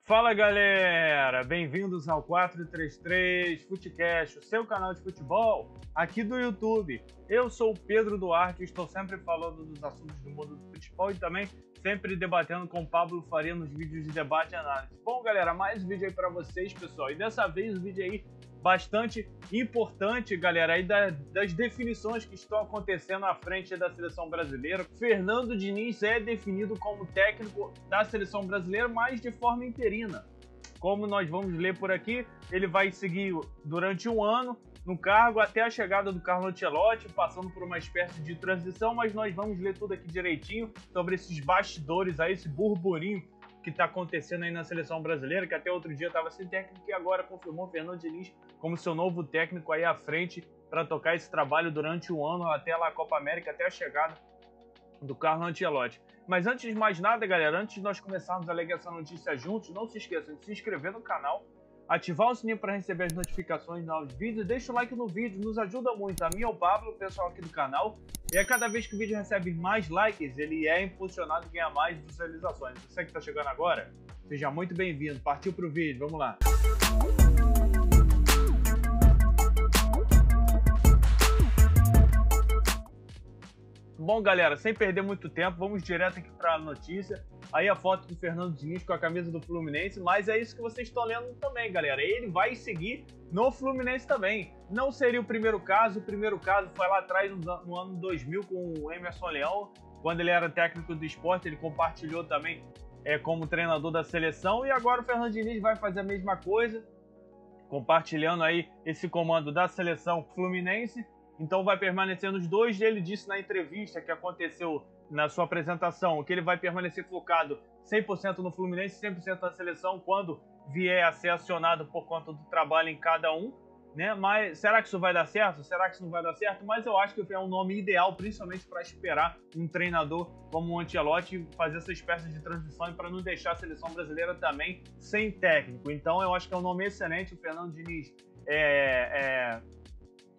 Fala galera, bem-vindos ao 433 Futecast, o seu canal de futebol aqui do YouTube. Eu sou o Pedro Duarte e estou sempre falando dos assuntos do mundo do futebol e também sempre debatendo com o Pablo Faria nos vídeos de debate e análise. Bom galera, mais um vídeo aí para vocês pessoal, e dessa vez o vídeo aí bastante importante, galera, aí das definições que estão acontecendo à frente da seleção brasileira. Fernando Diniz é definido como técnico da seleção brasileira, mas de forma interina. Como nós vamos ler por aqui, ele vai seguir durante um ano no cargo até a chegada do Carlo Ancelotti, passando por uma espécie de transição, mas nós vamos ler tudo aqui direitinho sobre esses bastidores aí, esse burburinho que está acontecendo aí na seleção brasileira, que até outro dia estava sem técnico e agora confirmou o Fernando Diniz como seu novo técnico aí à frente para tocar esse trabalho durante o ano até lá a Copa América, até a chegada do Carlo Ancelotti. Mas antes de mais nada, galera, antes de nós começarmos a ler essa notícia juntos, não se esqueçam de se inscrever no canal, ativar o sininho para receber as notificações de novos vídeos, deixa o like no vídeo, nos ajuda muito, a mim e ao Pablo, o pessoal aqui do canal. E a cada vez que o vídeo recebe mais likes, ele é impulsionado a ganhar mais visualizações. Você que está chegando agora, seja muito bem-vindo. Partiu para o vídeo, vamos lá. Bom, galera, sem perder muito tempo, vamos direto aqui para a notícia. Aí a foto do Fernando Diniz com a camisa do Fluminense, mas é isso que vocês estão lendo também, galera. Ele vai seguir no Fluminense também. Não seria o primeiro caso foi lá atrás no ano 2000 com o Emerson Leão, quando ele era técnico do Sport, ele compartilhou também como treinador da seleção, e agora o Fernando Diniz vai fazer a mesma coisa, compartilhando aí esse comando da seleção Fluminense. Então vai permanecer nos dois. Ele disse na entrevista que aconteceu na sua apresentação que ele vai permanecer focado 100% no Fluminense, 100% na seleção quando vier a ser acionado por conta do trabalho em cada um, né? Mas será que isso vai dar certo? Será que isso não vai dar certo? Mas eu acho que é um nome ideal, principalmente para esperar um treinador como o Ancelotti fazer essa espécie de transição e para não deixar a seleção brasileira também sem técnico. Então eu acho que é um nome excelente. O Fernando Diniz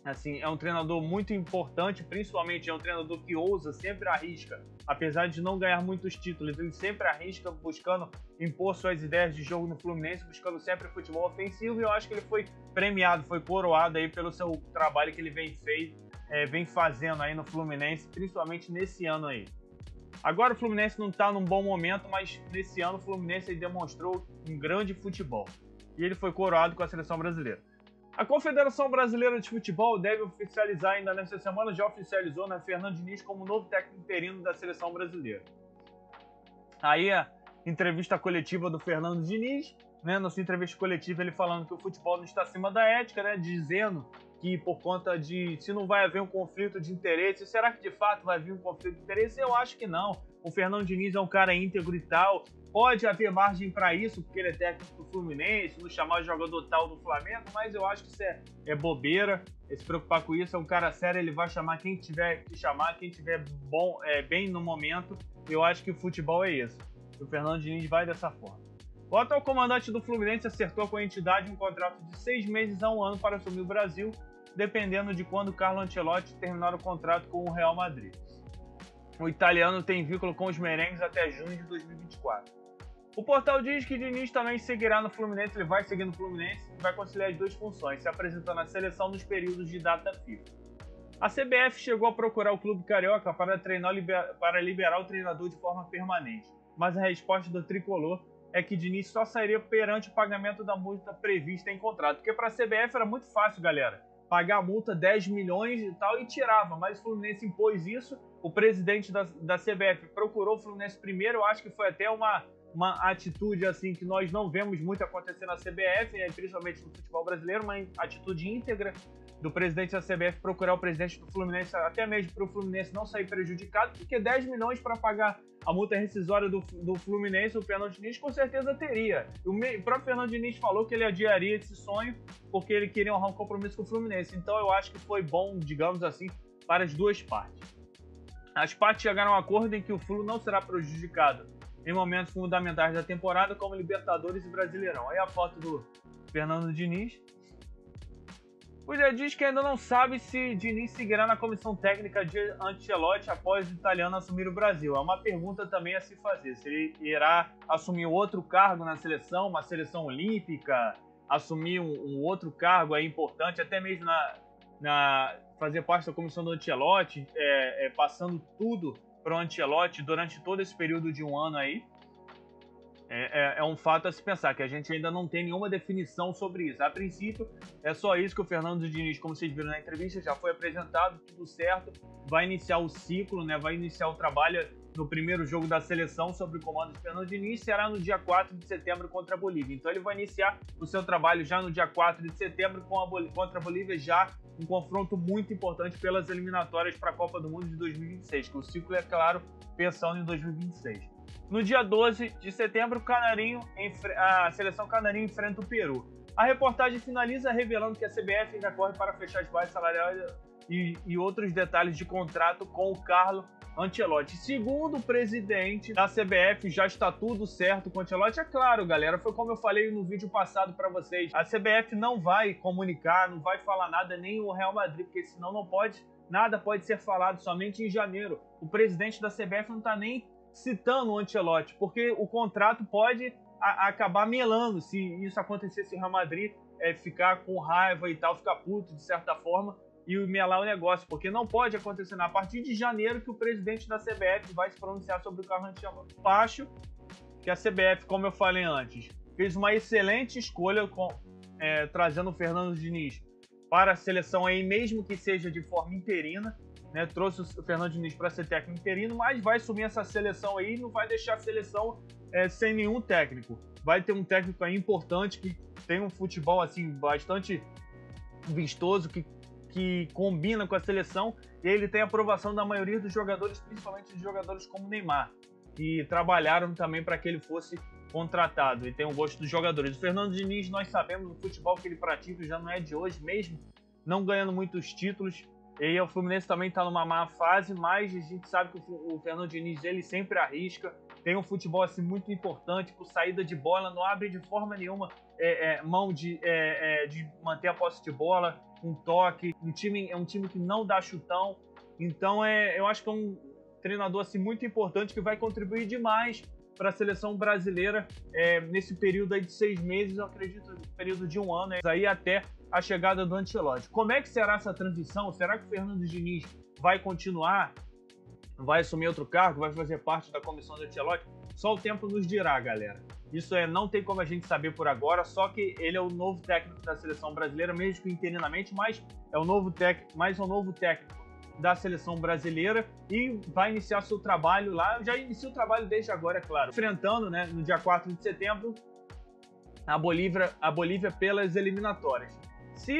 assim, é um treinador muito importante, principalmente é um treinador que ousa, sempre arrisca, apesar de não ganhar muitos títulos, ele sempre arrisca buscando impor suas ideias de jogo no Fluminense, buscando sempre futebol ofensivo, e eu acho que ele foi premiado, foi coroado aí pelo seu trabalho que ele vem fazendo aí no Fluminense, principalmente nesse ano aí. Agora o Fluminense não está num bom momento, mas nesse ano o Fluminense demonstrou um grande futebol, e ele foi coroado com a seleção brasileira. A Confederação Brasileira de Futebol deve oficializar ainda nesta semana, já oficializou, né, Fernando Diniz como novo técnico interino da seleção brasileira. Aí a entrevista coletiva do Fernando Diniz, né, na sua entrevista coletiva ele falando que o futebol não está acima da ética, né, dizendo que por conta de se não vai haver um conflito de interesse, será que de fato vai haver um conflito de interesse? Eu acho que não. O Fernando Diniz é um cara íntegro e tal, pode haver margem para isso, porque ele é técnico do Fluminense, não chamar o jogador tal do Flamengo, mas eu acho que isso é bobeira, se preocupar com isso, é um cara sério, ele vai chamar quem tiver que chamar, quem tiver bem no momento, eu acho que o futebol é isso. O Fernando Diniz vai dessa forma. O atual comandante do Fluminense acertou com a entidade um contrato de 6 meses a 1 ano para assumir o Brasil, dependendo de quando Carlo Ancelotti terminar o contrato com o Real Madrid. O italiano tem vínculo com os merengues até junho de 2024. O portal diz que Diniz também seguirá no Fluminense, ele vai seguir no Fluminense e vai conciliar as duas funções, se apresentando na seleção nos períodos de data FIFA. A CBF chegou a procurar o clube carioca para liberar o treinador de forma permanente, mas a resposta do tricolor é que Diniz só sairia perante o pagamento da multa prevista em contrato, porque para a CBF era muito fácil, galera, pagar a multa 10 milhões e tal e tirava, mas o Fluminense impôs isso, o presidente da CBF procurou o Fluminense primeiro, eu acho que foi até uma atitude assim que nós não vemos muito acontecer na CBF, principalmente no futebol brasileiro, uma atitude íntegra do presidente da CBF procurar o presidente do Fluminense, até mesmo para o Fluminense não sair prejudicado, porque 10 milhões para pagar a multa rescisória do Fluminense, o Fernando Diniz com certeza teria. O próprio Fernando Diniz falou que ele adiaria esse sonho porque ele queria honrar um compromisso com o Fluminense. Então eu acho que foi bom, digamos assim, para as duas partes. As partes chegaram a um acordo em que o Flu não será prejudicado em momentos fundamentais da temporada, como Libertadores e Brasileirão. Aí a foto do Fernando Diniz. O já diz que ainda não sabe se Diniz seguirá na comissão técnica de Ancelotti após o italiano assumir o Brasil. É uma pergunta também a se fazer. Se ele irá assumir outro cargo na seleção, uma seleção olímpica, assumir um outro cargo aí importante, até mesmo fazer parte da comissão do Ancelotti, passando tudo para o Ancelotti durante todo esse período de um ano aí. É um fato a se pensar, que a gente ainda não tem nenhuma definição sobre isso. A princípio, é só isso que o Fernando Diniz, como vocês viram na entrevista, já foi apresentado, tudo certo, vai iniciar o ciclo, né? Vai iniciar o trabalho no primeiro jogo da seleção sob o comando de Fernando Diniz, será no dia 4 de setembro contra a Bolívia. Então ele vai iniciar o seu trabalho já no dia 4 de setembro contra a Bolívia, já um confronto muito importante pelas eliminatórias para a Copa do Mundo de 2026, que o ciclo é, claro, pensando em 2026. No dia 12 de setembro, a seleção canarinho enfrenta o Peru. A reportagem finaliza revelando que a CBF ainda corre para fechar as bases salariais e outros detalhes de contrato com o Carlo Ancelotti. Segundo o presidente da CBF, já está tudo certo com o Ancelotti. É claro, galera, foi como eu falei no vídeo passado para vocês. A CBF não vai comunicar, não vai falar nada, nem o Real Madrid, porque senão nada pode ser falado somente em janeiro. O presidente da CBF não está nem citando o Ancelotti, porque o contrato pode acabar melando se isso acontecer, se o Real Madrid ficar com raiva e tal, ficar puto de certa forma e melar o negócio, porque não pode acontecer a partir de janeiro que o presidente da CBF vai se pronunciar sobre o Carlo Ancelotti. Acho que a CBF, como eu falei antes, fez uma excelente escolha trazendo o Fernando Diniz para a seleção aí, mesmo que seja de forma interina. Né, trouxe o Fernando Diniz para ser técnico interino, mas vai assumir essa seleção aí e não vai deixar a seleção sem nenhum técnico. Vai ter um técnico aí importante que tem um futebol assim bastante vistoso, que combina com a seleção, e ele tem a aprovação da maioria dos jogadores, principalmente de jogadores como Neymar, que trabalharam também para que ele fosse contratado e tem o gosto dos jogadores. O Fernando Diniz, nós sabemos, o futebol que ele pratica já não é de hoje, mesmo não ganhando muitos títulos. E o Fluminense também está numa má fase, mas a gente sabe que o Fernando Diniz ele sempre arrisca, tem um futebol assim muito importante, por saída de bola, não abre de forma nenhuma mão de manter a posse de bola, um toque, é um time que não dá chutão, então eu acho que é um treinador assim muito importante que vai contribuir demais para a seleção brasileira nesse período aí de 6 meses, eu acredito, período de um ano, aí até a chegada do Ancelotti. Como é que será essa transição? Será que o Fernando Diniz vai continuar? Vai assumir outro cargo? Vai fazer parte da comissão do Ancelotti? Só o tempo nos dirá, galera. Isso não tem como a gente saber por agora, só que ele é o novo técnico da seleção brasileira, mesmo que interinamente, mas é o novo técnico da seleção brasileira e vai iniciar seu trabalho lá. Já inicia o trabalho desde agora, é claro. Enfrentando, né, no dia 4 de setembro, a Bolívia pelas eliminatórias. Se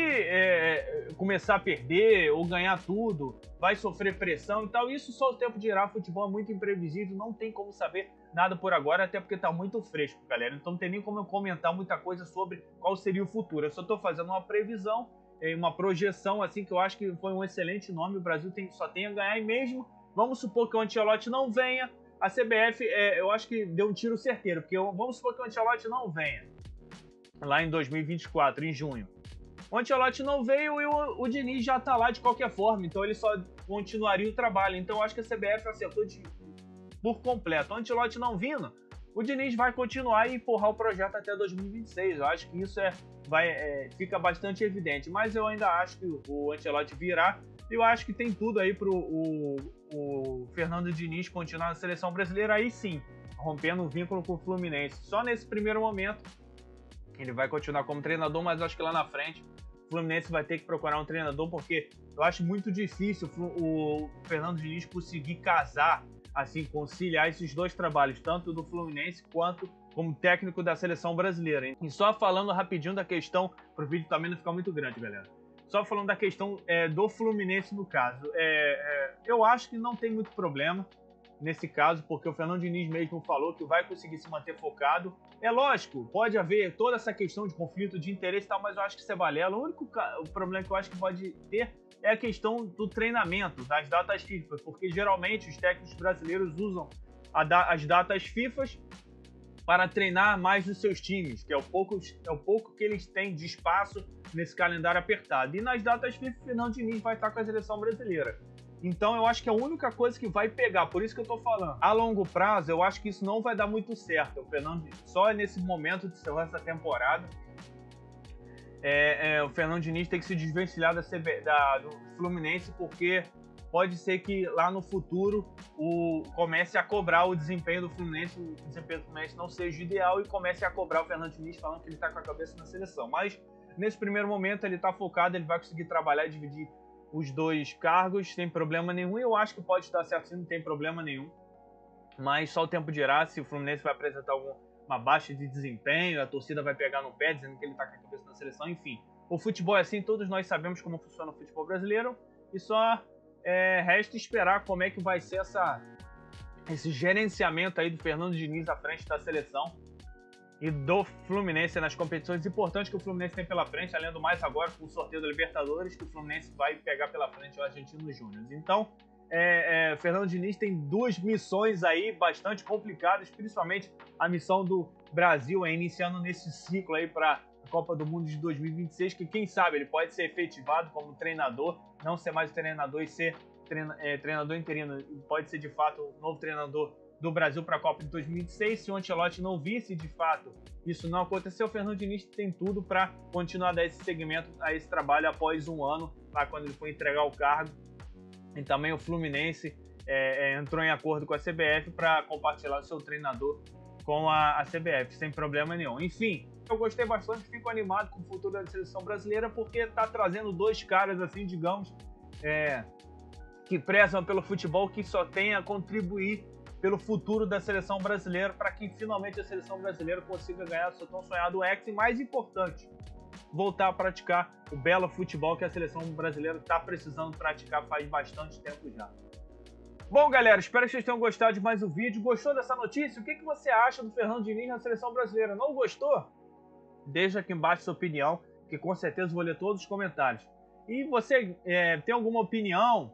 começar a perder ou ganhar tudo, vai sofrer pressão e tal, isso só o tempo dirá. O futebol é muito imprevisível, não tem como saber nada por agora, até porque tá muito fresco, galera. Então não tem nem como eu comentar muita coisa sobre qual seria o futuro. Eu só tô fazendo uma previsão, uma projeção, assim, que eu acho que foi um excelente nome. O Brasil só tem a ganhar, e mesmo, vamos supor que o Ancelotti não venha, a CBF, eu acho que deu um tiro certeiro, porque vamos supor que o Ancelotti não venha lá em 2024, em junho. O Ancelotti não veio e o Diniz já tá lá de qualquer forma, então ele só continuaria o trabalho. Então eu acho que a CBF acertou por completo. O Ancelotti não vindo, o Diniz vai continuar e empurrar o projeto até 2026. Eu acho que isso fica bastante evidente, mas eu ainda acho que o Ancelotti virá. Eu acho que tem tudo aí pro o Fernando Diniz continuar na seleção brasileira, aí sim, rompendo o vínculo com o Fluminense. Só nesse primeiro momento ele vai continuar como treinador, mas acho que lá na frente o Fluminense vai ter que procurar um treinador, porque eu acho muito difícil o Fernando Diniz conseguir casar, assim, conciliar esses dois trabalhos, tanto do Fluminense quanto como técnico da seleção brasileira. E só falando rapidinho da questão, para o vídeo também não ficar muito grande, galera. Só falando da questão do Fluminense no caso. Eu acho que não tem muito problema nesse caso, porque o Fernando Diniz mesmo falou que vai conseguir se manter focado. É lógico, pode haver toda essa questão de conflito de interesse e tal, mas eu acho que isso é balela. O único problema que eu acho que pode ter é a questão do treinamento, das datas FIFA, porque geralmente os técnicos brasileiros usam as datas FIFA para treinar mais os seus times, que é o pouco que eles têm de espaço nesse calendário apertado. E nas datas FIFA, o Fernando Diniz vai estar com a seleção brasileira. Então eu acho que é a única coisa que vai pegar, por isso que eu tô falando. A longo prazo, eu acho que isso não vai dar muito certo. O Fernando, só nesse momento de encerrar essa temporada, o Fernando Diniz tem que se desvencilhar do Fluminense, porque pode ser que lá no futuro comece a cobrar o desempenho do Fluminense, o desempenho do Fluminense não seja ideal e comece a cobrar o Fernando Diniz falando que ele está com a cabeça na seleção. Mas nesse primeiro momento ele está focado, ele vai conseguir trabalhar e dividir os dois cargos sem problema nenhum. Eu acho que pode dar certo sim, não tem problema nenhum. Mas só o tempo dirá se o Fluminense vai apresentar uma baixa de desempenho, a torcida vai pegar no pé dizendo que ele está com a cabeça na seleção, enfim. O futebol é assim, todos nós sabemos como funciona o futebol brasileiro e só resta esperar como é que vai ser esse gerenciamento aí do Fernando Diniz à frente da seleção e do Fluminense nas competições importantes que o Fluminense tem pela frente, além do mais agora com o sorteio da Libertadores, que o Fluminense vai pegar pela frente o Argentino Júnior. Então, Fernando Diniz tem duas missões aí bastante complicadas, principalmente a missão do Brasil iniciando nesse ciclo aí para a Copa do Mundo de 2026, que quem sabe ele pode ser efetivado como treinador, não ser mais treinador e ser treinador interino, pode ser de fato o novo treinador do Brasil para a Copa de 2026. Se o Ancelotti não visse de fato isso não aconteceu, o Fernando Diniz tem tudo para continuar a dar esse segmento a esse trabalho após um ano, lá quando ele for entregar o cargo. E também o Fluminense entrou em acordo com a CBF para compartilhar o seu treinador com a CBF, sem problema nenhum. Enfim, eu gostei bastante, fico animado com o futuro da seleção brasileira, porque está trazendo dois caras, assim, digamos, que prezam pelo futebol, que só tem a contribuir pelo futuro da seleção brasileira, para que finalmente a seleção brasileira consiga ganhar o seu tão sonhado Hexa, e mais importante, voltar a praticar o belo futebol que a seleção brasileira está precisando praticar faz bastante tempo já. Bom, galera, espero que vocês tenham gostado de mais um vídeo. Gostou dessa notícia? O que você acha do Fernando Diniz na seleção brasileira? Não gostou? Deixa aqui embaixo sua opinião, que com certeza vou ler todos os comentários. E você tem alguma opinião?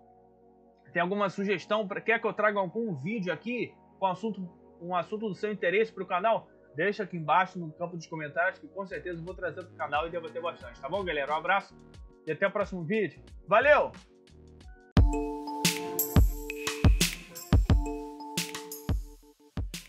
Tem alguma sugestão? Quer que eu traga algum vídeo aqui com um assunto do seu interesse para o canal? Deixa aqui embaixo no campo dos comentários, que com certeza eu vou trazer para o canal e debater bastante. Tá bom, galera? Um abraço e até o próximo vídeo. Valeu!